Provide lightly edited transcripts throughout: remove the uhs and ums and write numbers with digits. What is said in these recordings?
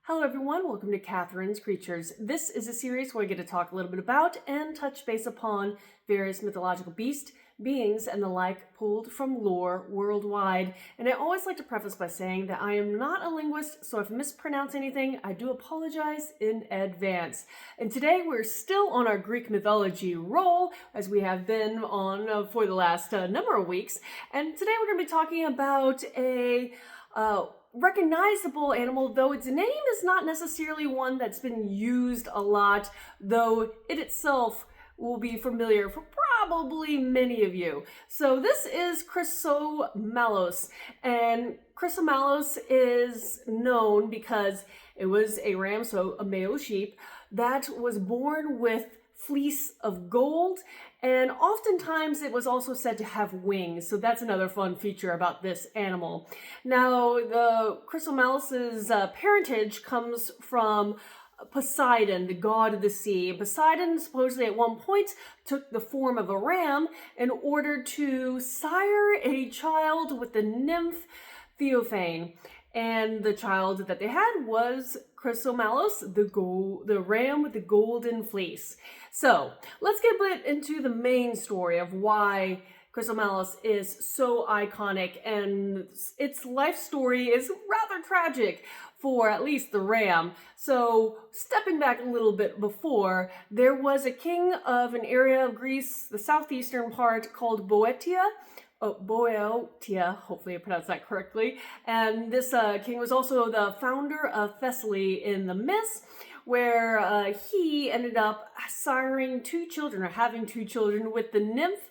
Hello everyone, welcome to Katharine's Creatures. This is a series where I get to talk a little bit about and touch base upon various mythological beings, and the like pulled from lore worldwide. And I always like to preface by saying that I am not a linguist, so if I mispronounce anything, I do apologize in advance. And today we're still on our Greek mythology roll, as we have been on for the last number of weeks. And today we're going to be talking about a recognizable animal, though its name is not necessarily one that's been used a lot, though it itself will be familiar for probably many of you. So this is Chrysomallos, and Chrysomallos is known because it was a ram, so a male sheep, that was born with fleece of gold, and oftentimes it was also said to have wings, so that's another fun feature about this animal. Now, the Chrysomallos' parentage comes from Poseidon, the god of the sea. Poseidon supposedly at one point took the form of a ram in order to sire a child with the nymph Theophane. And the child that they had was Chrysomallos, the ram with the golden fleece. So let's get a bit into the main story of why Chrysomallos is so iconic, and its life story is rather tragic for at least the ram. So stepping back a little bit before, there was a king of an area of Greece, the southeastern part, called Boeotia, hopefully I pronounced that correctly. And this king was also the founder of Thessaly in the myths, where he ended up siring two children, or having two children, with the nymph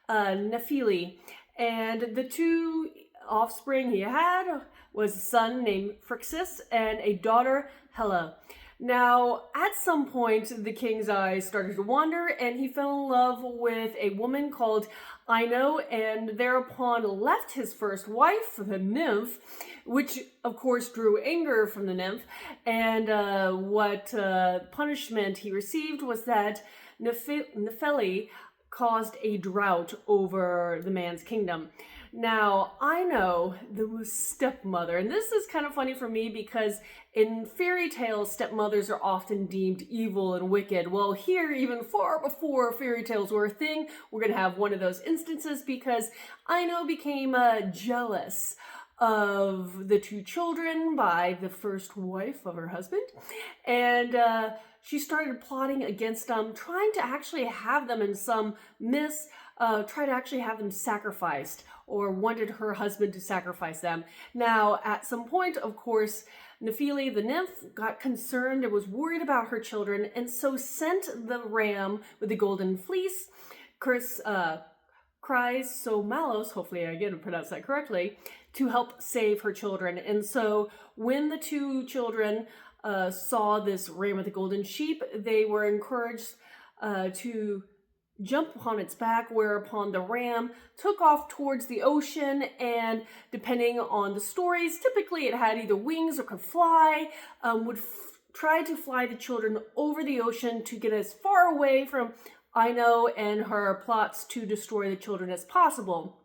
Nephili. And the two offspring he had was a son named Phrixus and a daughter, Helle. Now, at some point, the king's eyes started to wander, and he fell in love with a woman called Ino, and thereupon left his first wife, the nymph, which of course drew anger from the nymph. And what punishment he received was that Nephili caused a drought over the man's kingdom. Now, I know the stepmother, and this is kind of funny for me because in fairy tales, stepmothers are often deemed evil and wicked. Well, here, even far before fairy tales were a thing, we're going to have one of those instances because Ino became jealous of the two children by the first wife of her husband, and she started plotting against them, trying to actually have them, in some myths, try to actually have them sacrificed, or wanted her husband to sacrifice them. Now, at some point, of course, Nephili, the nymph, got concerned and was worried about her children, and so sent the ram with the golden fleece, Chrysomallos, hopefully I get to pronounce that correctly, to help save her children. And so when the two children saw this ram with the golden sheep, they were encouraged to jump upon its back, whereupon the ram took off towards the ocean, and depending on the stories, typically it had either wings or could fly, would try to fly the children over the ocean to get as far away from Ino and her plots to destroy the children as possible.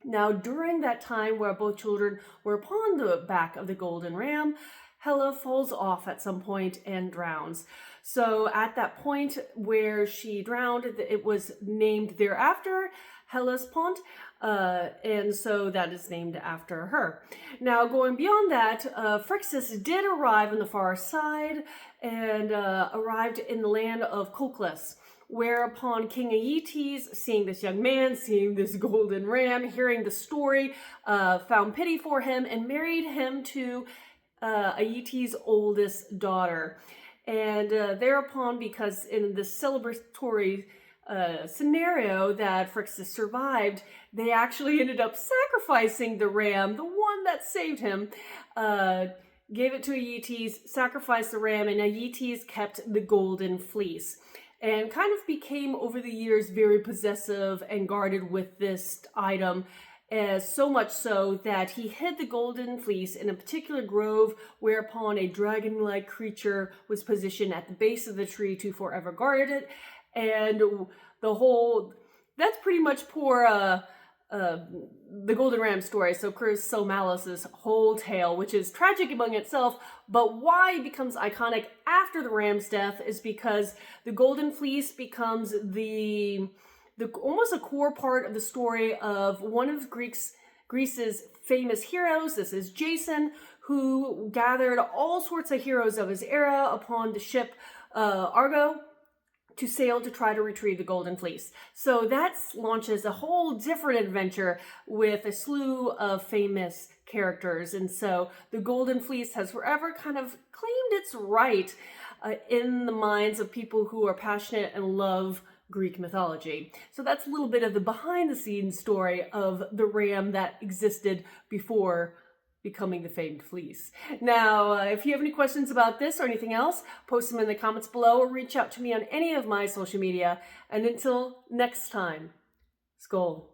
Now, during that time where both children were upon the back of the golden ram, Helle falls off at some point and drowns. So at that point where she drowned, it was named thereafter Hellespont, and so that is named after her. Now, going beyond that, Phrixus did arrive on the far side and arrived in the land of Colchis, whereupon King Aeetes, seeing this young man, seeing this golden ram, hearing the story, found pity for him and married him to Aeetes' oldest daughter. And thereupon, because in this celebratory scenario that Phrixus survived, they actually ended up sacrificing the ram, the one that saved him, gave it to Aeetes, sacrificed the ram, and Aeetes kept the golden fleece, and kind of became, over the years, very possessive and guarded with this item, so much so that he hid the golden fleece in a particular grove, whereupon a dragon-like creature was positioned at the base of the tree to forever guard it. And that's pretty much poor uh, the Golden Ram story, so Chrysomallos' whole tale, which is tragic among itself, but why it becomes iconic after the ram's death is because the Golden Fleece becomes the almost a core part of the story of one of Greece's famous heroes. This is Jason, who gathered all sorts of heroes of his era upon the ship Argo to sail to try to retrieve the Golden Fleece. So that launches a whole different adventure with a slew of famous characters. And so the Golden Fleece has forever kind of claimed its right in the minds of people who are passionate and love Greek mythology. So that's a little bit of the behind the scenes story of the ram that existed before becoming the famed fleece. Now, if you have any questions about this or anything else, post them in the comments below or reach out to me on any of my social media. And until next time, Skål.